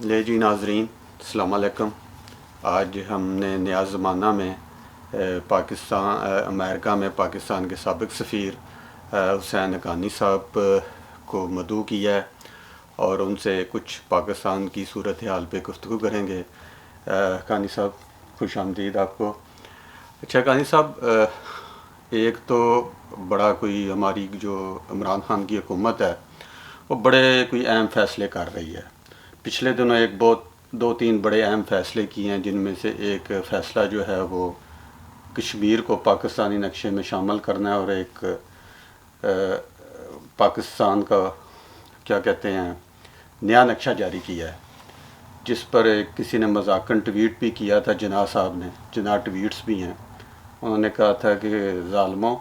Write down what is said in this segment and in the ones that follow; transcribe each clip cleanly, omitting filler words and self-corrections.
لے جی ناظرین، السلام علیکم۔ آج ہم نے نیا زمانہ میں امریکہ میں پاکستان کے سابق سفیر حسین حقانی صاحب کو مدعو کیا ہے اور ان سے کچھ پاکستان کی صورتحال پہ گفتگو کریں گے۔ حقانی صاحب، خوش آمدید آپ کو۔ اچھا حقانی صاحب، ایک تو بڑا کوئی ہماری جو عمران خان کی حکومت ہے وہ بڑے کوئی اہم فیصلے کر رہی ہے۔ پچھلے دنوں دو تین بڑے اہم فیصلے کیے ہیں، جن میں سے ایک فیصلہ جو ہے وہ کشمیر کو پاکستانی نقشے میں شامل کرنا ہے، اور ایک پاکستان کا کیا کہتے ہیں نیا نقشہ جاری کیا ہے، جس پر کسی نے مذاقاً ٹویٹ بھی کیا تھا، جناح صاحب نے، جناح ٹویٹس بھی ہیں، انہوں نے کہا تھا کہ ظالموں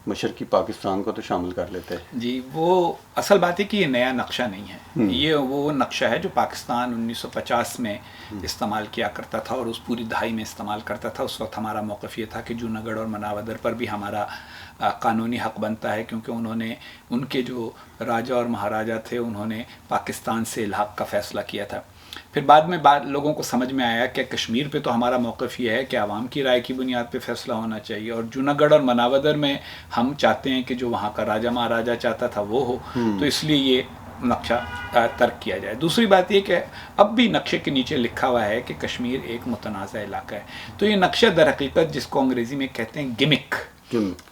مشرقی پاکستان کو تو شامل کر لیتے۔ جی، وہ اصل بات ہے کہ یہ نیا نقشہ نہیں ہے، یہ وہ نقشہ ہے جو پاکستان 1950 میں استعمال کیا کرتا تھا اور اس پوری دہائی میں استعمال کرتا تھا۔ اس وقت ہمارا موقف یہ تھا کہ جونا گڑھ اور مناودر پر بھی ہمارا قانونی حق بنتا ہے، کیونکہ انہوں نے ان کے جو راجا اور مہاراجا تھے انہوں نے پاکستان سے الحاق کا فیصلہ کیا تھا۔ پھر بعد میں لوگوں کو سمجھ میں آیا کہ کشمیر پہ تو ہمارا موقف یہ ہے کہ عوام کی رائے کی بنیاد پہ فیصلہ ہونا چاہیے، اور جونا گڑھ اور مناودر میں ہم چاہتے ہیں کہ جو وہاں کا راجا مہاراجا چاہتا تھا وہ ہو، تو اس لیے یہ نقشہ ترک کیا جائے۔ دوسری بات یہ کہ اب بھی نقشے کے نیچے لکھا ہوا ہے کہ کشمیر ایک متنازع علاقہ ہے، تو یہ نقشہ در حقیقت جس کو انگریزی میں کہتے ہیں گمک،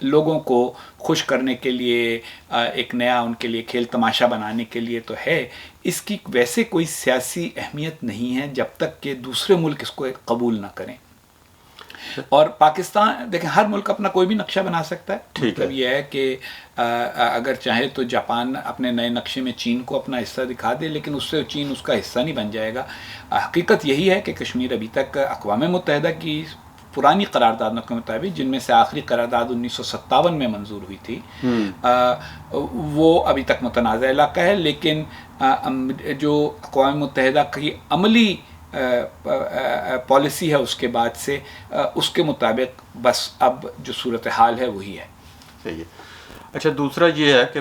لوگوں کو خوش کرنے کے لیے، ایک نیا ان کے لیے کھیل تماشا بنانے کے لیے تو ہے، اس کی ویسے کوئی سیاسی اہمیت نہیں ہے جب تک کہ دوسرے ملک اس کو قبول نہ کریں۔ اور پاکستان دیکھیں، ہر ملک اپنا کوئی بھی نقشہ بنا سکتا ہے، مطلب یہ ہے کہ اگر چاہے تو جاپان اپنے نئے نقشے میں چین کو اپنا حصہ دکھا دے، لیکن اس سے چین اس کا حصہ نہیں بن جائے گا۔ حقیقت یہی ہے کہ کشمیر ابھی تک اقوام متحدہ کی پرانی قراردادوں کے مطابق، جن میں سے آخری قرارداد 1957 میں منظور ہوئی تھی، وہ ابھی تک متنازع علاقہ ہے، لیکن جو اقوام متحدہ کی عملی پالیسی ہے اس کے بعد سے، اس کے مطابق بس اب جو صورتحال ہے وہی ہے۔ صحیح ہے۔ اچھا، دوسرا یہ ہے کہ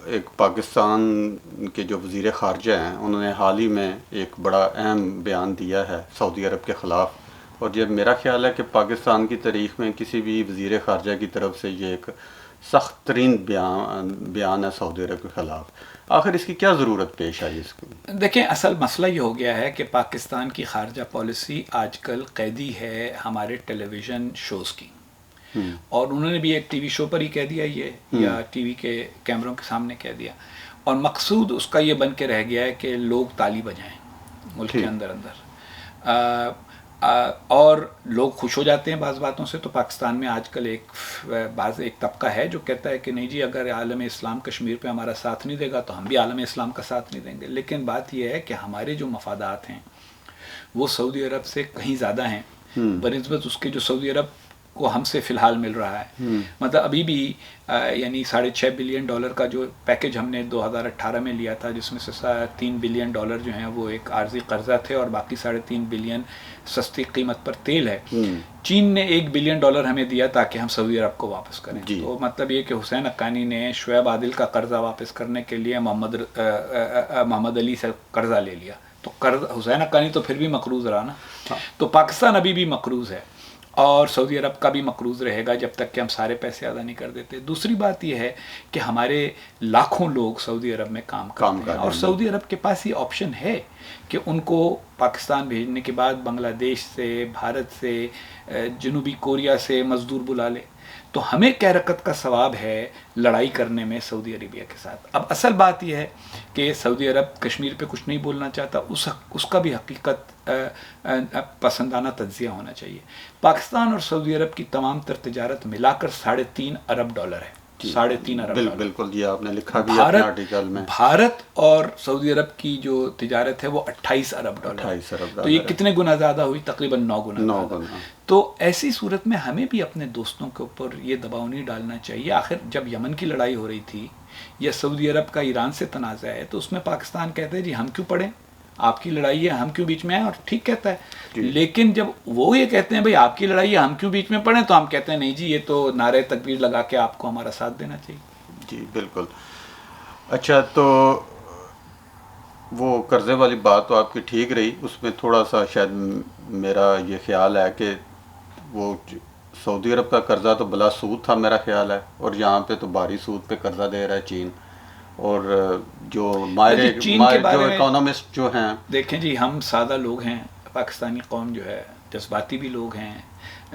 ایک پاکستان کے جو وزیر خارجہ ہیں انہوں نے حال ہی میں ایک بڑا اہم بیان دیا ہے سعودی عرب کے خلاف، اور یہ میرا خیال ہے کہ پاکستان کی تاریخ میں کسی بھی وزیر خارجہ کی طرف سے یہ ایک سخت ترین بیان ہے سعودی عرب کے خلاف۔ آخر اس کی کیا ضرورت پیش آئی اس کو؟ دیکھیں، اصل مسئلہ یہ ہو گیا ہے کہ پاکستان کی خارجہ پالیسی آج کل قیدی ہے ہمارے ٹیلی ویژن شوز کی، اور انہوں نے بھی ایک ٹی وی شو پر ہی کہہ دیا یہ، یا ٹی وی کے کیمروں کے سامنے کہہ دیا، اور مقصود اس کا یہ بن کے رہ گیا ہے کہ لوگ تالی بجائیں ملک کے اندر اور لوگ خوش ہو جاتے ہیں بعض باتوں سے۔ تو پاکستان میں آج کل ایک طبقہ ہے جو کہتا ہے کہ نہیں جی، اگر عالم اسلام کشمیر پہ ہمارا ساتھ نہیں دے گا تو ہم بھی عالم اسلام کا ساتھ نہیں دیں گے۔ لیکن بات یہ ہے کہ ہمارے جو مفادات ہیں وہ سعودی عرب سے کہیں زیادہ ہیں بنسبت اس کے جو سعودی عرب کو ہم سے فی الحال مل رہا ہے۔ مطلب ابھی بھی یعنی $6.5 بلین کا جو پیکج ہم نے 2018 میں لیا تھا، جس میں سے $3 بلین جو ہیں وہ ایک عارضی قرضہ تھے، اور باقی $3.5 بلین سستی قیمت پر تیل ہے۔ چین نے $1 بلین ہمیں دیا تاکہ ہم سعودی عرب کو واپس کریں۔ تو مطلب یہ کہ حسین حقانی نے شعیب عادل کا قرضہ واپس کرنے کے لیے محمد علی سے قرضہ لے لیا، تو حسین حقانی تو پھر بھی مقروض رہا نا۔ تو پاکستان ابھی بھی مقروض ہے، اور سعودی عرب کا بھی مقروض رہے گا جب تک کہ ہم سارے پیسے ادا نہیں کر دیتے۔ دوسری بات یہ ہے کہ ہمارے لاکھوں لوگ سعودی عرب میں کام کرتے ہیں، اور سعودی عرب کے پاس یہ آپشن ہے کہ ان کو پاکستان بھیجنے کے بعد بنگلہ دیش سے، بھارت سے، جنوبی کوریا سے مزدور بلا لے۔ تو ہمیں کیا رکعت کا ثواب ہے لڑائی کرنے میں سعودی عربیہ کے ساتھ۔ اب اصل بات یہ ہے کہ سعودی عرب کشمیر پہ کچھ نہیں بولنا چاہتا، اس کا بھی حقیقت پسندانہ تجزیہ ہونا چاہیے۔ پاکستان اور سعودی عرب کی تمام تر تجارت ملا کر $3.5 ارب ہے۔ 3.5 ارب۔ بالکل، یہ آپ نے لکھا بھی ہے آرٹیکل میں۔ بھارت اور سعودی عرب کی جو تجارت ہے وہ $28 ارب۔ تو یہ کتنے گنا زیادہ ہوئی؟ تقریباً 9 گنا۔ تو ایسی صورت میں ہمیں بھی اپنے دوستوں کے اوپر یہ دباؤ نہیں ڈالنا چاہیے۔ آخر جب یمن کی لڑائی ہو رہی تھی یا سعودی عرب کا ایران سے تنازع ہے، تو اس میں پاکستان کہتے ہیں جی ہم کیوں پڑھیں، آپ کی لڑائی ہے ہم کیوں بیچ میں آئیں، اور ٹھیک کہتا ہے۔ لیکن جب وہ یہ کہتے ہیں بھائی آپ کی لڑائی ہے ہم کیوں بیچ میں پڑھیں، تو ہم کہتے ہیں نہیں جی یہ تو نعرہ تکبیر لگا کے آپ کو ہمارا ساتھ دینا چاہیے۔ جی بالکل۔ اچھا، تو وہ قرضے والی بات تو آپ کی ٹھیک رہی، اس میں تھوڑا سا شاید میرا یہ خیال ہے کہ وہ سعودی عرب کا قرضہ تو بلا سود تھا میرا خیال ہے، اور یہاں پہ تو بھاری سود پہ قرضہ دے رہا ہے چین. اور جو چین کے بارے میں اکانومسٹ جو ہیں، دیکھیں جی، ہم سادہ لوگ ہیں، پاکستانی قوم جو ہے جذباتی بھی لوگ ہیں.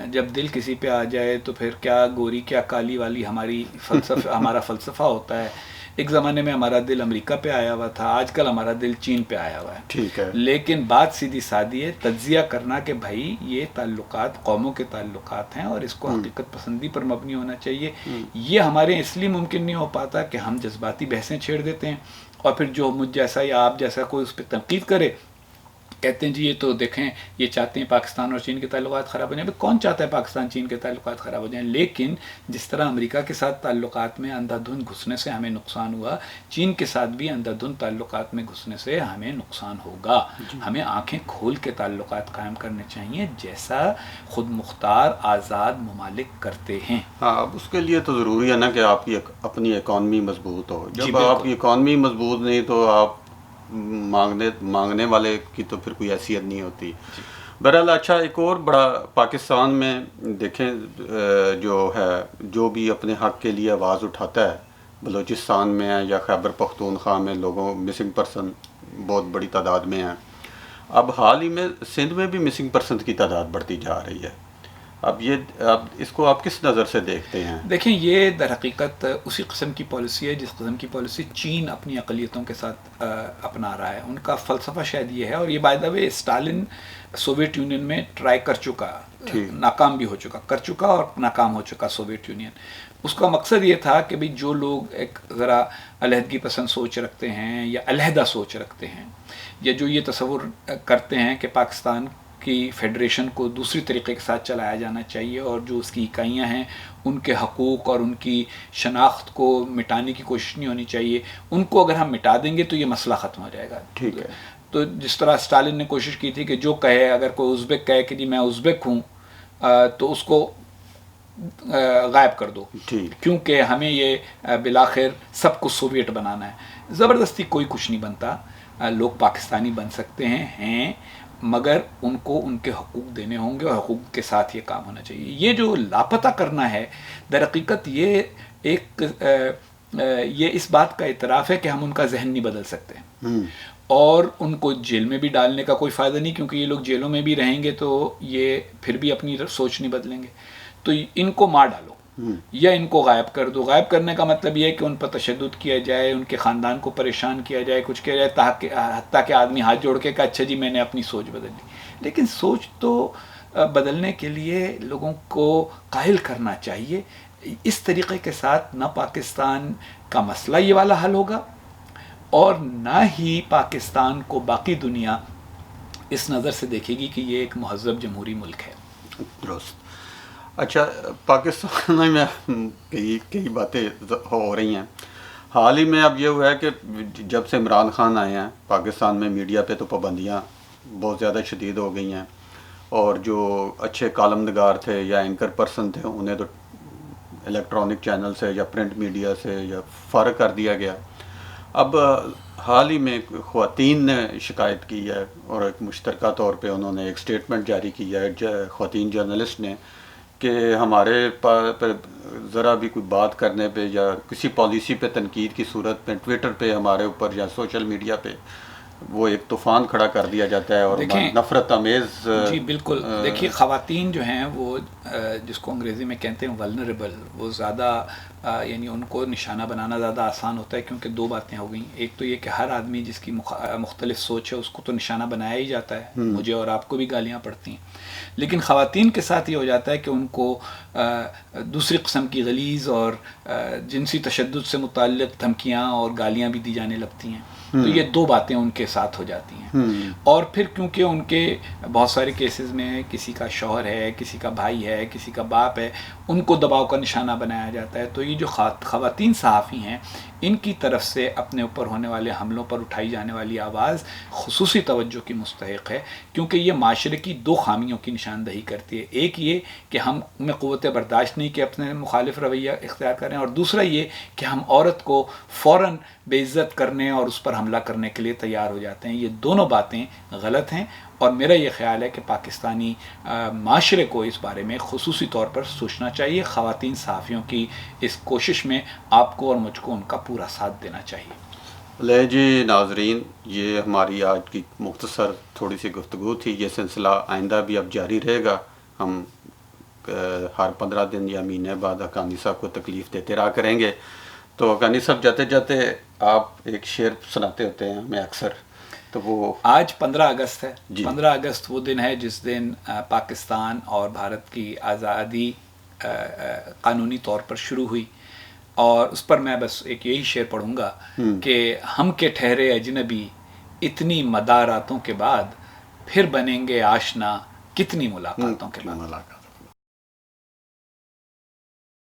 جب دل کسی پہ آ جائے تو پھر کیا گوری کیا کالی والی ہمارا فلسفہ ہوتا ہے. ایک زمانے میں ہمارا دل امریکہ پہ آیا ہوا تھا، آج کل ہمارا دل چین پہ آیا ہوا ہے. ٹھیک ہے، لیکن بات سیدھی سادی ہے، تجزیہ کرنا کہ بھائی یہ تعلقات قوموں کے تعلقات ہیں اور اس کو حقیقت پسندی پر مبنی ہونا چاہیے. یہ ہمارے اس لیے ممکن نہیں ہو پاتا کہ ہم جذباتی بحثیں چھیڑ دیتے ہیں، اور پھر جو مجھ جیسا یا آپ جیسا کوئی اس پہ تنقید کرے، کہتے ہیں جی یہ تو دیکھیں یہ چاہتے ہیں پاکستان اور چین کے تعلقات خراب ہو جائیں. کون چاہتا ہے پاکستان چین کے تعلقات خراب ہو جائیں؟ لیکن جس طرح امریکہ کے ساتھ تعلقات میں اندھا دھند گھسنے سے ہمیں نقصان ہوا، چین کے ساتھ بھی اندھا دھند تعلقات میں گھسنے سے ہمیں نقصان ہوگا. ہمیں آنکھیں کھول کے تعلقات قائم کرنے چاہیے جیسا خود مختار آزاد ممالک کرتے ہیں. ہاں، اب اس کے لیے تو ضروری ہے نا کہ آپ کی اپنی اکانومی مضبوط ہو. جب آپ کی اکانومی مضبوط نہیں تو آپ مانگنے والے کی تو پھر کوئی حیثیت نہیں ہوتی. بہرحال اچھا، ایک اور بڑا پاکستان میں دیکھیں جو بھی اپنے حق کے لیے آواز اٹھاتا ہے، بلوچستان میں ہے یا خیبر پختونخوا میں، لوگوں مسنگ پرسن بہت بڑی تعداد میں ہیں. اب حال ہی میں سندھ میں بھی مسنگ پرسن کی تعداد بڑھتی جا رہی ہے. اب اس کو آپ کس نظر سے دیکھتے ہیں؟ دیکھیں، یہ در حقیقت اسی قسم کی پالیسی ہے جس قسم کی پالیسی چین اپنی اقلیتوں کے ساتھ اپنا رہا ہے. ان کا فلسفہ شاید یہ ہے، اور یہ by the way Stalin Soviet union میں ٹرائی کر چکا، ناکام بھی ہو چکا، کر چکا اور ناکام ہو چکا سوویت یونین. اس کا مقصد یہ تھا کہ بھئی جو لوگ ایک ذرا علیحدگی پسند سوچ رکھتے ہیں یا علیحدہ سوچ رکھتے ہیں، یا جو یہ تصور کرتے ہیں کہ پاکستان کی فیڈریشن کو دوسری طریقے کے ساتھ چلایا جانا چاہیے اور جو اس کی اکائیاں ہیں ان کے حقوق اور ان کی شناخت کو مٹانے کی کوشش نہیں ہونی چاہیے، ان کو اگر ہم مٹا دیں گے تو یہ مسئلہ ختم ہو جائے گا. ٹھیک ہے. تو جس طرح اسٹالن نے کوشش کی تھی کہ جو کہے، اگر کوئی ازبک کہے کہ جی میں ازبک ہوں، تو اس کو غائب کر دو، کیونکہ ہمیں یہ بالآخر سب کو سوویٹ بنانا ہے. زبردستی کوئی کچھ نہیں بنتا. لوگ پاکستانی بن سکتے ہیں مگر ان کو ان کے حقوق دینے ہوں گے اور حقوق کے ساتھ یہ کام ہونا چاہیے. یہ جو لاپتہ کرنا ہے، در حقیقت یہ اس بات کا اعتراف ہے کہ ہم ان کا ذہن نہیں بدل سکتے، اور ان کو جیل میں بھی ڈالنے کا کوئی فائدہ نہیں، کیونکہ یہ لوگ جیلوں میں بھی رہیں گے تو یہ پھر بھی اپنی سوچ نہیں بدلیں گے. تو ان کو مار ڈالو یا ان کو غائب کر دو. غائب کرنے کا مطلب یہ ہے کہ ان پر تشدد کیا جائے، ان کے خاندان کو پریشان کیا جائے، کچھ کیا جائے، حتیٰ کہ آدمی ہاتھ جوڑ کے کہ اچھا جی میں نے اپنی سوچ بدل لی. لیکن سوچ تو بدلنے کے لیے لوگوں کو قائل کرنا چاہیے. اس طریقے کے ساتھ نہ پاکستان کا مسئلہ یہ والا حل ہوگا، اور نہ ہی پاکستان کو باقی دنیا اس نظر سے دیکھے گی کہ یہ ایک مہذب جمہوری ملک ہے. درست. اچھا، پاکستان میں کئی باتیں ہو رہی ہیں. حال ہی میں اب یہ ہوا ہے کہ جب سے عمران خان آئے ہیں پاکستان میں میڈیا پہ تو پابندیاں بہت زیادہ شدید ہو گئی ہیں، اور جو اچھے کالم نگار تھے یا اینکر پرسن تھے انہیں تو الیکٹرانک چینل سے یا پرنٹ میڈیا سے یا فارغ کر دیا گیا. اب حال ہی میں خواتین نے شکایت کی ہے، اور ایک مشترکہ طور پہ انہوں نے ایک سٹیٹمنٹ جاری کی ہے، خواتین جرنلسٹ نے، کہ ہمارے پہ ذرا بھی کوئی بات کرنے پہ یا کسی پالیسی پہ تنقید کی صورت میں ٹویٹر پہ ہمارے اوپر یا سوشل میڈیا پہ وہ ایک طوفان کھڑا کر دیا جاتا ہے اور نفرت آمیز. جی بالکل. دیکھیے، خواتین جو ہیں وہ جس کو انگریزی میں کہتے ہیں ولنریبل، وہ زیادہ یعنی ان کو نشانہ بنانا زیادہ آسان ہوتا ہے، کیونکہ دو باتیں ہو گئیں. ایک تو یہ کہ ہر آدمی جس کی مختلف سوچ ہے اس کو تو نشانہ بنایا ہی جاتا ہے، مجھے اور آپ کو بھی گالیاں پڑتی ہیں. لیکن خواتین کے ساتھ یہ ہو جاتا ہے کہ ان کو دوسری قسم کی غلیظ اور جنسی تشدد سے متعلق دھمکیاں اور گالیاں بھی دی جانے لگتی ہیں. تو یہ دو باتیں ان کے ساتھ ہو جاتی ہیں. اور پھر کیونکہ ان کے بہت سارے کیسز میں کسی کا شوہر ہے، کسی کا بھائی ہے، کسی کا باپ ہے، ان کو دباؤ کا نشانہ بنایا جاتا ہے. تو یہ جو خواتین صحافی ہیں ان کی طرف سے اپنے اوپر ہونے والے حملوں پر اٹھائی جانے والی آواز خصوصی توجہ کی مستحق ہے، کیونکہ یہ معاشرے کی دو خامیوں کی نشاندہی کرتی ہے. ایک یہ کہ ہم میں قوت برداشت نہیں کہ اپنے مخالف رویہ اختیار کریں، اور دوسرا یہ کہ ہم عورت کو فوراً بے عزت کرنے اور اس پر حملہ کرنے کے لیے تیار ہو جاتے ہیں. یہ دونوں باتیں غلط ہیں اور میرا یہ خیال ہے کہ پاکستانی معاشرے کو اس بارے میں خصوصی طور پر سوچنا چاہیے. خواتین صحافیوں کی اس کوشش میں آپ کو اور مجھ کو ان کا پورا ساتھ دینا چاہیے. لے جی ناظرین، یہ ہماری آج کی مختصر تھوڑی سی گفتگو تھی. یہ سلسلہ آئندہ بھی اب جاری رہے گا. ہم ہر 15 دن یا مہینے بعد حقانی صاحب کو تکلیف دیتے رہا کریں گے. تو حقانی صاحب جاتے جاتے آپ ایک شعر سناتے ہوتے ہیں ہمیں اکثر، تو وہ آج 15 اگست ہے. جی 15 اگست وہ دن ہے جس دن پاکستان اور بھارت کی آزادی قانونی طور پر شروع ہوئی، اور اس پر میں بس ایک یہی شعر پڑھوں گا کہ ہم کے ٹھہرے اجنبی اتنی مداراتوں کے بعد پھر بنیں گے آشنا کتنی ملاقاتوں کے بعد.